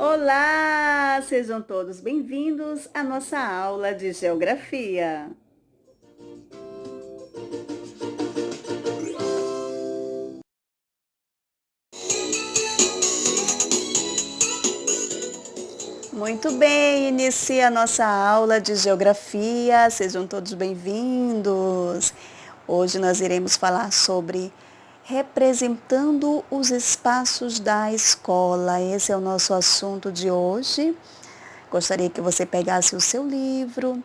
Olá, sejam todos bem-vindos à nossa aula de geografia. Muito bem, inicia a nossa aula de geografia. Sejam todos bem-vindos. Hoje nós iremos falar sobre representando os espaços da escola. Esse é o nosso assunto de hoje. Gostaria que você pegasse o seu livro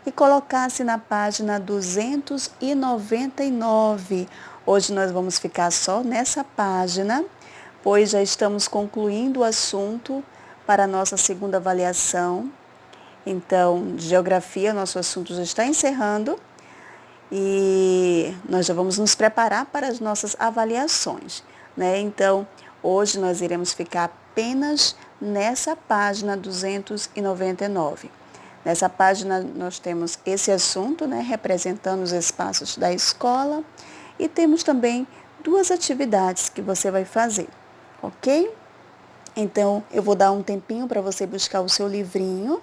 e colocasse na página 299. Hoje nós vamos ficar só nessa página, pois já estamos concluindo o assunto para a nossa segunda avaliação. Então, geografia, nosso assunto já está encerrando e nós já vamos nos preparar para as nossas avaliações, né? Então, hoje nós iremos ficar apenas nessa página 299. Nessa página nós temos esse assunto, né, representando os espaços da escola, e temos também duas atividades que você vai fazer, ok? Então, eu vou dar um tempinho para você buscar o seu livrinho,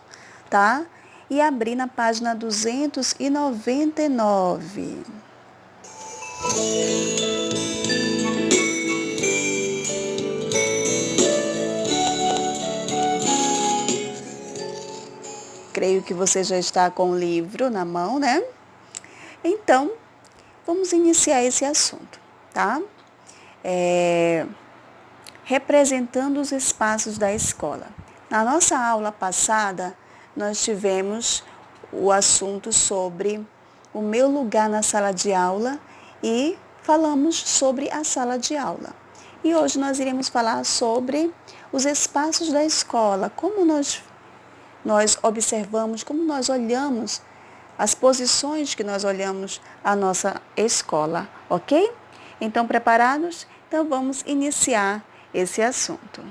tá? E abrir na página 299. Creio que você já está com o livro na mão, né? Então, vamos iniciar esse assunto, tá? Representando os espaços da escola. Na nossa aula passada, nós tivemos o assunto sobre o meu lugar na sala de aula e falamos sobre a sala de aula. E hoje nós iremos falar sobre os espaços da escola, como nós observamos, como nós olhamos, as posições que nós olhamos a nossa escola, ok? Então, preparados? Então, vamos iniciar esse assunto.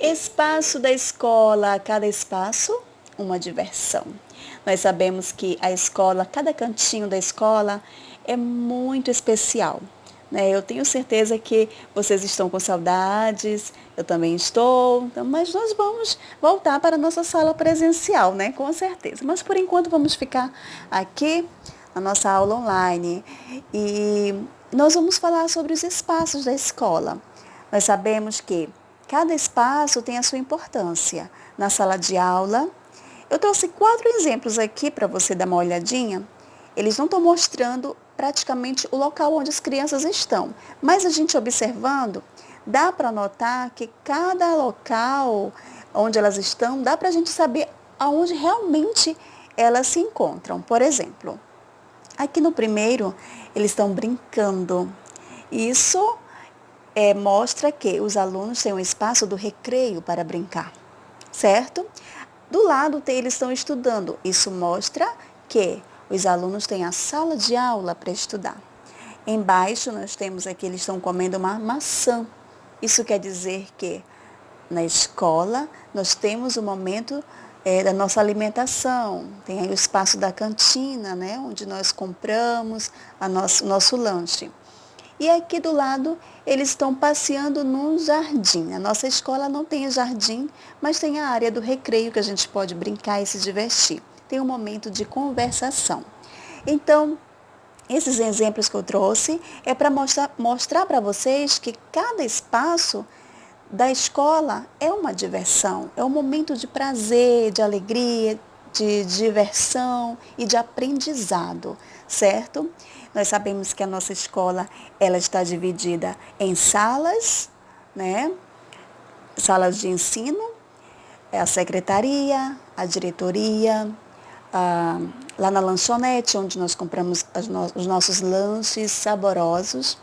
Espaço da escola, cada espaço, uma diversão. Nós sabemos que a escola, cada cantinho da escola é muito especial, né? Eu tenho certeza que vocês estão com saudades, eu também estou, mas nós vamos voltar para a nossa sala presencial, né? Com certeza. Mas por enquanto vamos ficar aqui na nossa aula online e nós vamos falar sobre os espaços da escola. Nós sabemos que cada espaço tem a sua importância. Na sala de aula, eu trouxe 4 exemplos aqui para você dar uma olhadinha. Eles não estão mostrando praticamente o local onde as crianças estão, mas a gente observando, dá para notar que cada local onde elas estão, dá para a gente saber aonde realmente elas se encontram. Por exemplo, aqui no primeiro, eles estão brincando. Isso mostra que os alunos têm um espaço do recreio para brincar, certo? Do lado eles estão estudando. Isso mostra que os alunos têm a sala de aula para estudar. Embaixo nós temos aqui, eles estão comendo uma maçã. Isso quer dizer que na escola nós temos o momento da nossa alimentação. Tem aí o espaço da cantina, né, onde nós compramos o nosso lanche. E aqui do lado, eles estão passeando num jardim. A nossa escola não tem jardim, mas tem a área do recreio que a gente pode brincar e se divertir. Tem um momento de conversação. Então, esses exemplos que eu trouxe é para mostrar para vocês que cada espaço da escola é uma diversão, é um momento de prazer, de alegria, de diversão e de aprendizado, certo? Nós sabemos que a nossa escola, ela está dividida em salas, né? Salas de ensino, a secretaria, a diretoria, lá na lanchonete, onde nós compramos os nossos lanches saborosos,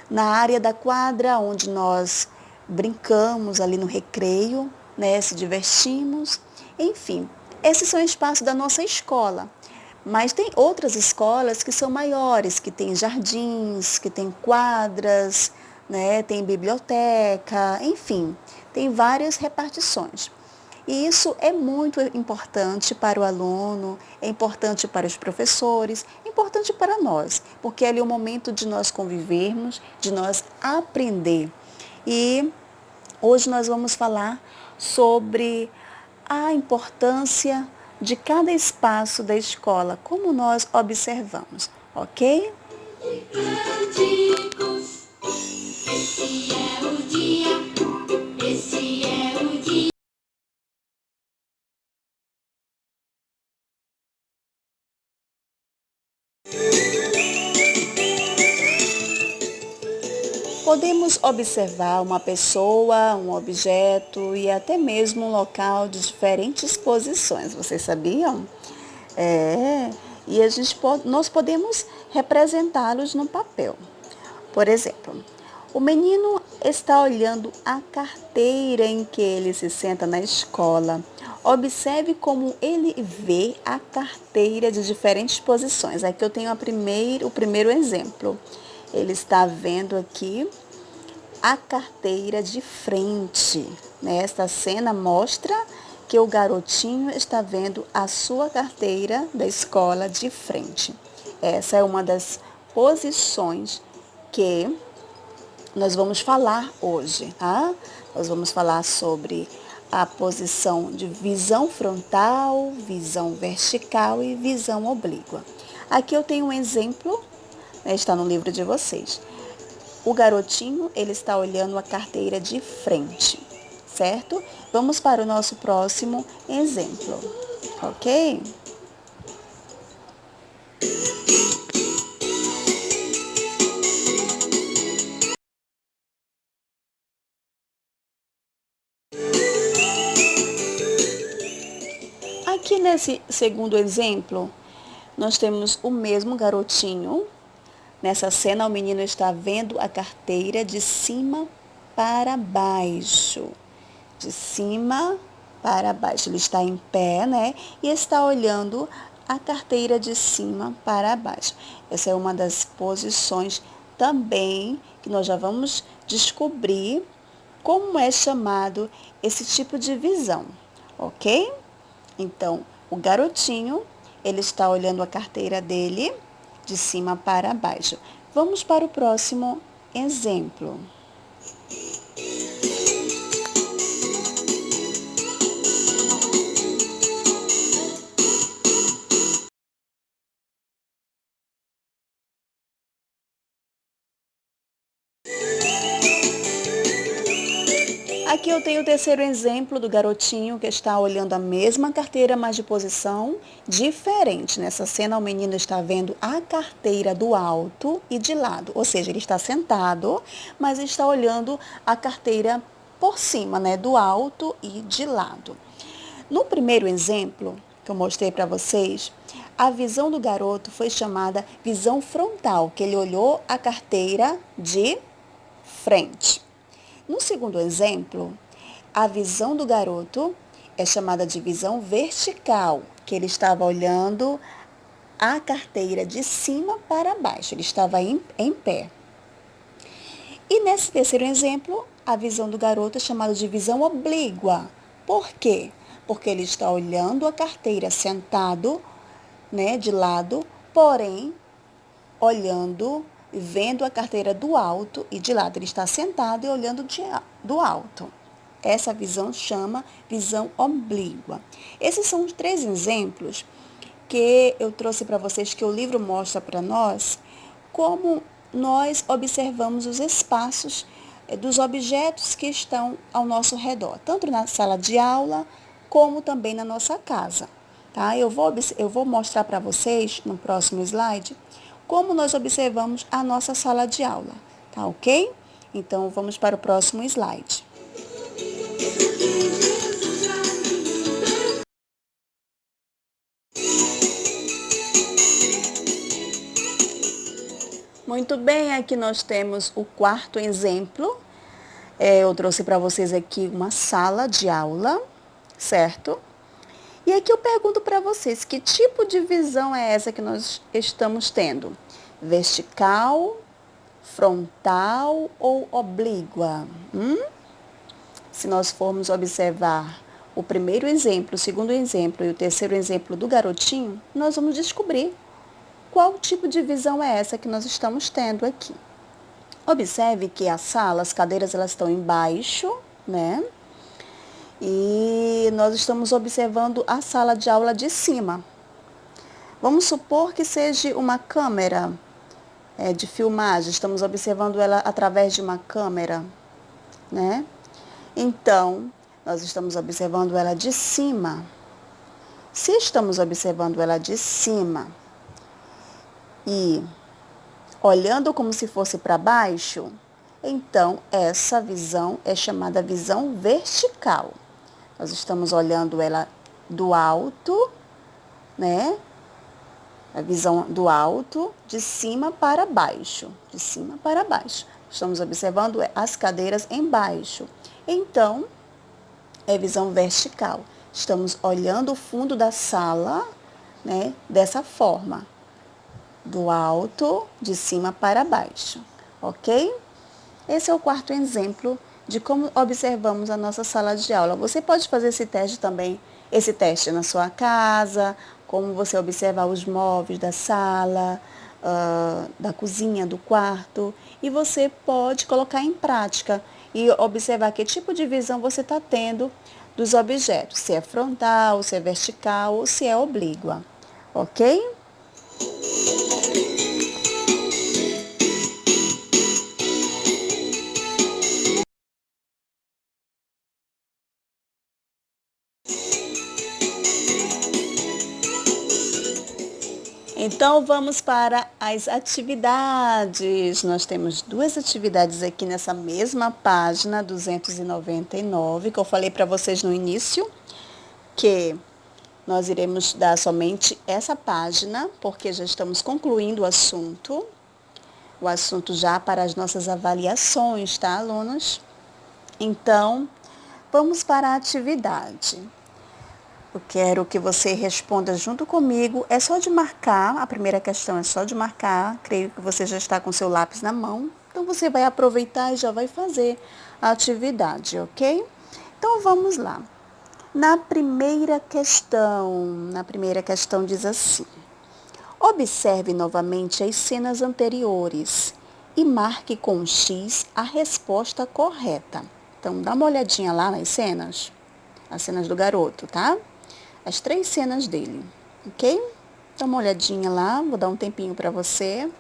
na área da quadra, onde nós brincamos ali no recreio, né? Se divertimos, enfim, esses são espaços da nossa escola. Mas tem outras escolas que são maiores, que têm jardins, que têm quadras, né? Tem biblioteca, enfim, tem várias repartições. E isso é muito importante para o aluno, é importante para os professores, é importante para nós, porque ali é o momento de nós convivermos, de nós aprender. E hoje nós vamos falar sobre a importância de cada espaço da escola, como nós observamos, ok? Cânticos, esse é o dia, esse é o dia. Podemos observar uma pessoa, um objeto e até mesmo um local de diferentes posições. Vocês sabiam? É, e nós podemos representá-los no papel. Por exemplo, o menino está olhando a carteira em que ele se senta na escola. Observe como ele vê a carteira de diferentes posições. Aqui eu tenho o primeiro exemplo. Ele está vendo aqui a carteira de frente. Esta cena mostra que o garotinho está vendo a sua carteira da escola de frente. Essa é uma das posições que nós vamos falar hoje, tá? Nós vamos falar sobre a posição de visão frontal, visão vertical e visão oblíqua. Aqui eu tenho um exemplo, está no livro de vocês. O garotinho, ele está olhando a carteira de frente, certo? Vamos para o nosso próximo exemplo, ok? Aqui nesse segundo exemplo, nós temos o mesmo garotinho. Nessa cena, o menino está vendo a carteira de cima para baixo. De cima para baixo. Ele está em pé, né? E está olhando a carteira de cima para baixo. Essa é uma das posições também que nós já vamos descobrir como é chamado esse tipo de visão, ok? Então, o garotinho, ele está olhando a carteira dele de cima para baixo. Vamos para o próximo exemplo. Aqui eu tenho o terceiro exemplo do garotinho que está olhando a mesma carteira, mas de posição diferente. Nessa cena, o menino está vendo a carteira do alto e de lado. Ou seja, ele está sentado, mas está olhando a carteira por cima, né? Do alto e de lado. No primeiro exemplo que eu mostrei para vocês, a visão do garoto foi chamada visão frontal, que ele olhou a carteira de frente. No segundo exemplo, a visão do garoto é chamada de visão vertical, que ele estava olhando a carteira de cima para baixo, ele estava em pé. E nesse terceiro exemplo, a visão do garoto é chamada de visão oblíqua. Por quê? Porque ele está olhando a carteira sentado, né, de lado, porém, olhando vendo a carteira do alto e de lado. Ele está sentado e olhando do alto. Essa visão chama visão oblíqua. Esses são os 3 exemplos que eu trouxe para vocês, que o livro mostra para nós como nós observamos os espaços dos objetos que estão ao nosso redor, tanto na sala de aula como também na nossa casa. Tá? Eu vou mostrar para vocês no próximo slide como nós observamos a nossa sala de aula, tá ok? Então, vamos para o próximo slide. Muito bem, aqui nós temos o quarto exemplo. Eu trouxe para vocês aqui uma sala de aula, certo? E aqui eu pergunto para vocês, que tipo de visão é essa que nós estamos tendo? Vertical, frontal ou oblíqua? Se nós formos observar o primeiro exemplo, o segundo exemplo e o terceiro exemplo do garotinho, nós vamos descobrir qual tipo de visão é essa que nós estamos tendo aqui. Observe que a sala, as cadeiras elas estão embaixo, né? E nós estamos observando a sala de aula de cima. Vamos supor que seja uma câmera de filmagem, estamos observando ela através de uma câmera, né? Então, nós estamos observando ela de cima. Se estamos observando ela de cima e olhando como se fosse para baixo, então essa visão é chamada visão vertical. Nós estamos olhando ela do alto, né? A visão do alto, de cima para baixo, de cima para baixo. Estamos observando as cadeiras embaixo. Então, é visão vertical. Estamos olhando o fundo da sala, né, dessa forma, do alto, de cima para baixo, ok? Esse é o quarto exemplo de como observamos a nossa sala de aula. Você pode fazer esse teste também, esse teste na sua casa, como você observa os móveis da sala, da cozinha, do quarto, e você pode colocar em prática e observar que tipo de visão você está tendo dos objetos, se é frontal, se é vertical ou se é oblíqua, ok? Então, vamos para as atividades. Nós temos duas atividades aqui nessa mesma página 299, que eu falei para vocês no início, que nós iremos dar somente essa página, porque já estamos concluindo o assunto já para as nossas avaliações, tá, alunos? Então, vamos para a atividade. Eu quero que você responda junto comigo. É só de marcar, a primeira questão é só de marcar. Creio que você já está com seu lápis na mão. Então, você vai aproveitar e já vai fazer a atividade, ok? Então, vamos lá. Na primeira questão diz assim: observe novamente as cenas anteriores e marque com um X a resposta correta. Então, dá uma olhadinha lá nas cenas, as cenas do garoto, tá? As 3 cenas dele, ok? Dá uma olhadinha lá, vou dar um tempinho para você.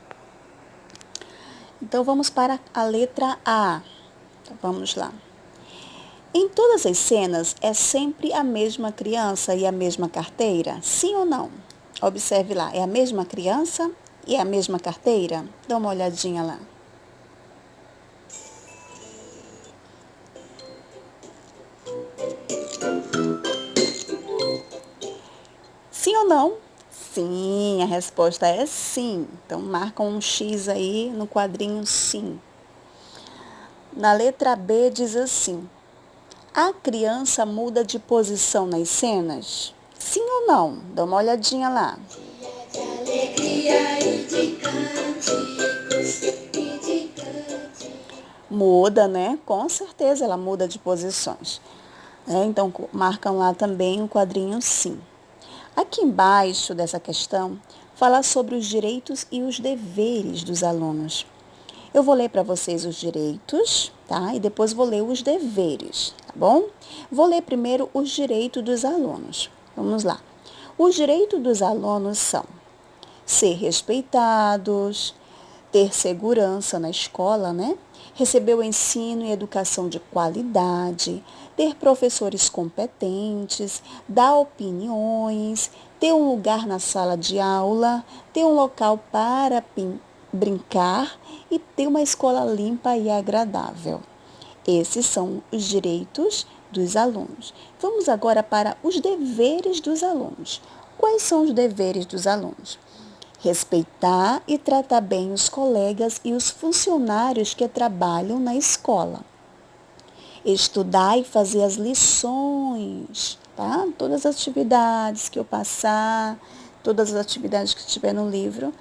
Então, vamos para a letra A. Então, vamos lá. Em todas as cenas, é sempre a mesma criança e a mesma carteira? Sim ou não? Observe lá, é a mesma criança e a mesma carteira? Dá uma olhadinha lá. Sim ou não? Sim, a resposta é sim. Então, marca um X aí no quadrinho sim. Na letra B diz assim: a criança muda de posição nas cenas? Sim ou não? Dá uma olhadinha lá. De alegria e de cânticos. Muda, né? Com certeza ela muda de posições. Então, marcam lá também o quadrinho sim. Aqui embaixo dessa questão, fala sobre os direitos e os deveres dos alunos. Eu vou ler para vocês os direitos, tá? E depois vou ler os deveres, tá bom? Vou ler primeiro os direitos dos alunos. Vamos lá. Os direitos dos alunos são ser respeitados, ter segurança na escola, né? Receber o ensino e educação de qualidade, ter professores competentes, dar opiniões, ter um lugar na sala de aula, ter um local para brincar e ter uma escola limpa e agradável. Esses são os direitos dos alunos. Vamos agora para os deveres dos alunos. Quais são os deveres dos alunos? Respeitar e tratar bem os colegas e os funcionários que trabalham na escola. Estudar e fazer as lições, tá? Todas as atividades que eu passar, todas as atividades que tiver no livro,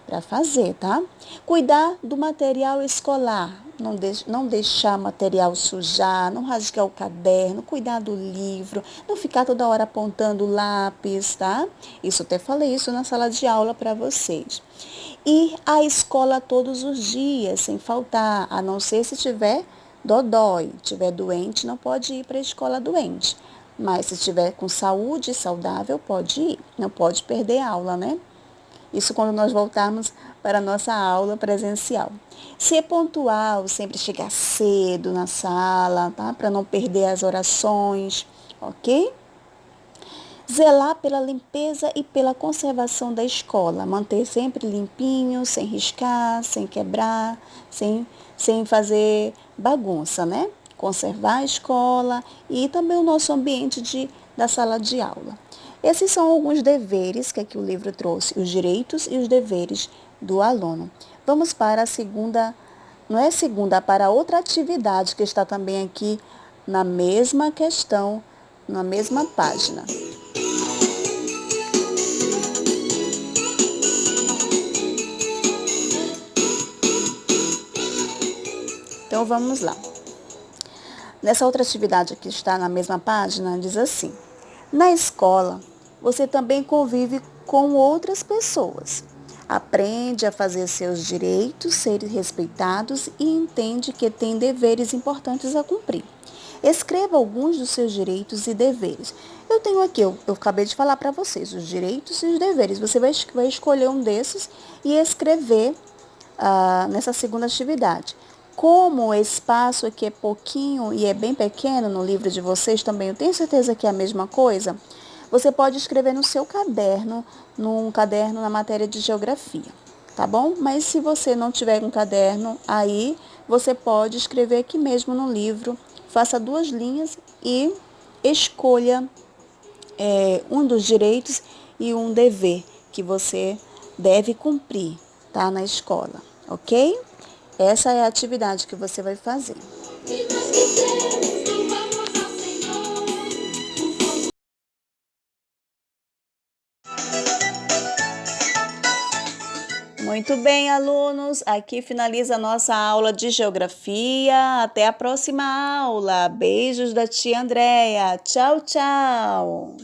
para fazer, tá? Cuidar do material escolar, não deixar material sujar, não rasgar o caderno, cuidar do livro, não ficar toda hora apontando lápis, tá? Isso até falei isso na sala de aula para vocês. Ir à escola todos os dias, sem faltar, a não ser se tiver dodói, tiver doente, não pode ir para a escola doente. Mas se tiver com saúde saudável, pode ir, não pode perder aula, né? Isso quando nós voltarmos para a nossa aula presencial. Ser pontual, sempre chegar cedo na sala, tá? Para não perder as orações, ok? Zelar pela limpeza e pela conservação da escola. Manter sempre limpinho, sem riscar, sem quebrar, sem fazer bagunça, né? Conservar a escola e também o nosso ambiente da sala de aula. Esses são alguns deveres que aqui o livro trouxe, os direitos e os deveres do aluno. Vamos para a segunda, não é segunda, para outra atividade que está também aqui na mesma questão, na mesma página. Então vamos lá. Nessa outra atividade que está na mesma página, diz assim: na escola, você também convive com outras pessoas. Aprende a fazer seus direitos serem respeitados e entende que tem deveres importantes a cumprir. Escreva alguns dos seus direitos e deveres. Eu tenho aqui, eu acabei de falar para vocês, os direitos e os deveres. Você vai escolher um desses e escrever nessa segunda atividade. Como o espaço aqui é pouquinho e é bem pequeno no livro de vocês também, eu tenho certeza que é a mesma coisa, você pode escrever no seu caderno, num caderno na matéria de geografia, tá bom? Mas se você não tiver um caderno, aí você pode escrever aqui mesmo no livro, faça 2 linhas e escolha um dos direitos e um dever que você deve cumprir, tá? Na escola, ok? Essa é a atividade que você vai fazer. Muito bem, alunos. Aqui finaliza a nossa aula de geografia. Até a próxima aula. Beijos da tia Andréia. Tchau, tchau.